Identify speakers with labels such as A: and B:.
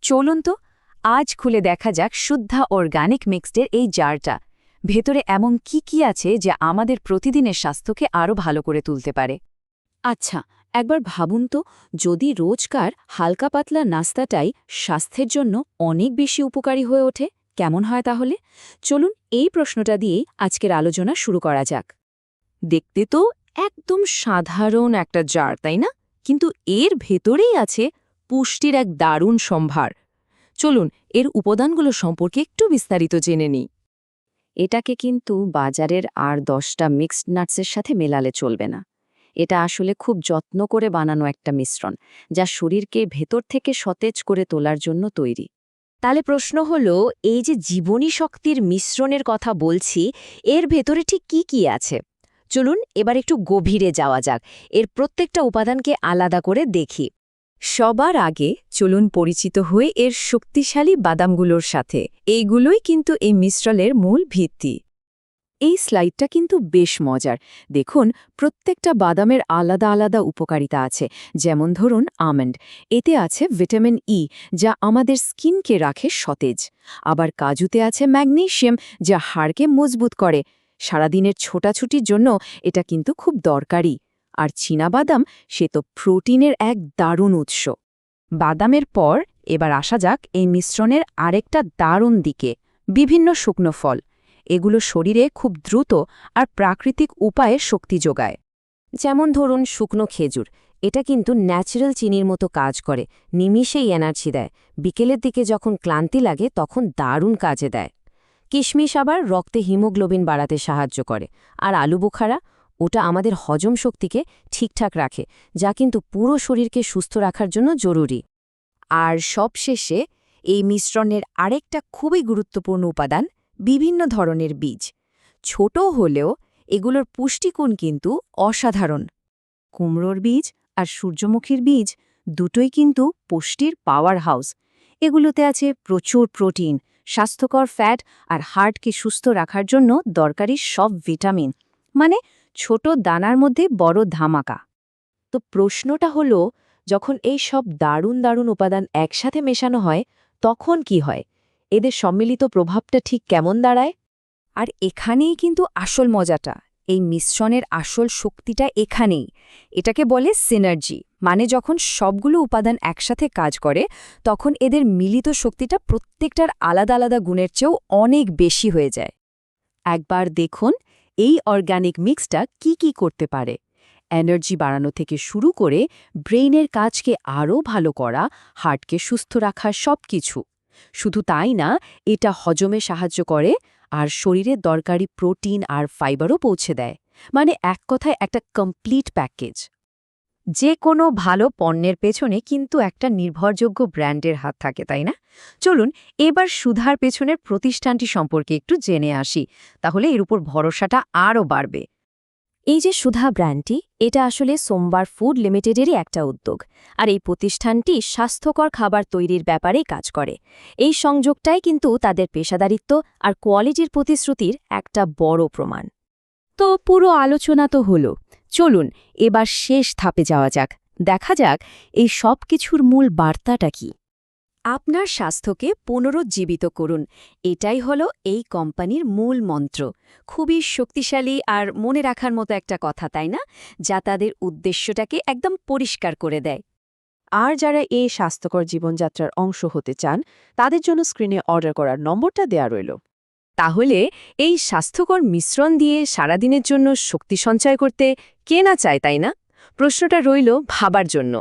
A: চলুন তো আজ খুলে দেখা যাক শুদ্ধা অর্গানিক মিক্সডের এই জারটা। ভেতরে এমন কি কি আছে যা আমাদের প্রতিদিনের স্বাস্থ্যকে আরও ভালো করে তুলতে পারে।
B: আচ্ছা, একবার ভাবুন তো, যদি রোজকার হালকা পাতলা নাস্তাটাই স্বাস্থ্যের জন্য অনেক বেশি উপকারী হয়ে ওঠে, কেমন হয় তাহলে? চলুন এই প্রশ্নটা দিয়েই আজকের আলোচনা শুরু করা যাক। দেখতে তো একদম সাধারণ একটা জার, তাই না? কিন্তু এর ভেতরেই আছে পুষ্টির এক দারুণ সম্ভার। চলুন এর উপাদানগুলো সম্পর্কে একটু বিস্তারিত জেনে নিই। এটাকে কিন্তু বাজারের আর 10টা মিক্সড নাটসের সাথে মেলালে চলবে না। এটা আসলে খুব যত্ন করে বানানো একটা মিশ্রণ, যা শরীরকে ভেতর থেকে সতেজ করে তোলার জন্য তৈরি। তাহলে প্রশ্ন হলো, এই যে জীবনী শক্তির মিশ্রণের কথা বলছি, এর ভেতরে ঠিক কি কি আছে? চলুন এবার একটু গভীরে যাওয়া যাক, এর প্রত্যেকটা উপাদানকে আলাদা করে দেখি।
A: সবার আগে চলুন পরিচিত হয়ে এর শক্তিশালী বাদামগুলোর সাথে। এইগুলোই কিন্তু এই মিশ্রণের মূল ভিত্তি।
B: এই স্লাইডটা কিন্তু বেশ মজার। দেখুন, প্রত্যেকটা বাদামের আলাদা আলাদা উপকারিতা আছে। যেমন ধরুন আমন্ড, এতে আছে ভিটামিন ই, যা আমাদের স্কিনকে রাখে সতেজ। আবার কাজুতে আছে ম্যাগনেসিয়াম, যা হাড়কে মজবুত করে। সারাদিনের ছোটাছুটির জন্য এটা কিন্তু খুব দরকারি। আর চীনাবাদাম, সে তো প্রোটিনের এক দারুণ উৎস।
A: বাদামের পর এবার আসা যাক এই মিশ্রণের আরেকটা দারুণ দিকে, বিভিন্ন শুকনো ফল। এগুলো শরীরে খুব দ্রুত আর প্রাকৃতিক উপায়ে শক্তি যোগায়।
B: যেমন ধরুন শুকনো খেজুর, এটা কিন্তু ন্যাচারাল চিনির মতো কাজ করে, নিমিষেই এনার্জি দেয়। বিকেলের দিকে যখন ক্লান্তি লাগে তখন দারুণ কাজে দেয়। কিশমিশ আবার রক্তে হিমোগ্লোবিন বাড়াতে সাহায্য করে। আর আলু বোখারা, ওটা আমাদের হজম শক্তিকে ঠিকঠাক রাখে, যা কিন্তু পুরো শরীরকে সুস্থ রাখার জন্য জরুরি।
A: আর সবশেষে এই মিশ্রণের আরেকটা খুবই গুরুত্বপূর্ণ উপাদান, বিভিন্ন ধরনের বীজ। ছোট হলেও এগুলোর পুষ্টিগুণ কিন্তু অসাধারণ।
B: কুমড়োর বীজ আর সূর্যমুখীর বীজ দুটোই কিন্তু পুষ্টির পাওয়ার হাউস। এগুলোতে আছে প্রচুর প্রোটিন, স্বাস্থ্যকর ফ্যাট আর হার্টকে সুস্থ রাখার জন্য দরকারি সব ভিটামিন। মানে ছোট দানার মধ্যে বড় ধামাকা। তো প্রশ্নটা হলো, যখন এই সব দারুণ দারুণ উপাদান একসাথে মেশানো হয়, তখন কি হয়? এদের সম্মিলিত প্রভাবটা ঠিক কেমন দাঁড়ায়?
A: আর এখানেই কিন্তু আসল মজাটা, এই মিশ্রণের আসল শক্তিটা এখানেই। এটাকে বলে সিনার্জি, মানে যখন সবগুলো উপাদান একসাথে কাজ করে তখন এদের মিলিত শক্তিটা প্রত্যেকটার আলাদা আলাদা গুণের চেয়েও অনেক বেশি হয়ে যায়।
B: একবার দেখুন এই অর্গানিক মিক্সটা কি কি করতে পারে। এনার্জি বাড়ানো থেকে শুরু করে ব্রেইনের কাজকে আরও ভালো করা, হার্টকে সুস্থ রাখার সবকিছু। শুধু তাই না, এটা হজমে সাহায্য করে আর শরীরে দরকারি প্রোটিন আর ফাইবারও পৌঁছে দেয়। মানে এক কথায় একটা কমপ্লিট প্যাকেজ।
A: যে কোনো ভালো পণ্যের পেছনে কিন্তু একটা নির্ভরযোগ্য ব্র্যান্ডের হাত থাকে, তাই না? চলুন এবার সুধার পেছনের প্রতিষ্ঠানটি সম্পর্কে একটু জেনে আসি, তাহলে এর উপর ভরসাটা আরও বাড়বে।
B: এই যে সুধা ব্র্যান্ডটি, এটা আসলে সোমবার ফুড লিমিটেডেরই একটা উদ্যোগ। আর এই প্রতিষ্ঠানটি স্বাস্থ্যকর খাবার তৈরির ব্যাপারেই কাজ করে। এই সংযোগটাই কিন্তু তাদের পেশাদারিত্ব আর কোয়ালিটির প্রতিশ্রুতির একটা বড় প্রমাণ। তো পুরো আলোচনা তো হলো, চলুন এবার শেষ ধাপে যাওয়া যাক। দেখা যাক এই সব কিছুর মূল বার্তাটা কি। আপনার স্বাস্থ্যকে পুনরুজ্জীবিত করুন, এটাই হলো এই কোম্পানির মূল মন্ত্র। খুবই শক্তিশালী আর মনে রাখার মতো একটা কথা, তাই না? যা তাদের উদ্দেশ্যটাকে একদম পরিষ্কার করে দেয়। আর যারা এই স্বাস্থ্যকর জীবনযাত্রার অংশ হতে চান, তাদের জন্য স্ক্রিনে অর্ডার করার নম্বরটা দেয়া রইল।
A: তাহলে এই স্বাস্থ্যকর মিশ্রণ দিয়ে সারাদিনের জন্য শক্তি সঞ্চয় করতে কে না চায়, তাই না? প্রশ্নটা রইল ভাবার জন্য।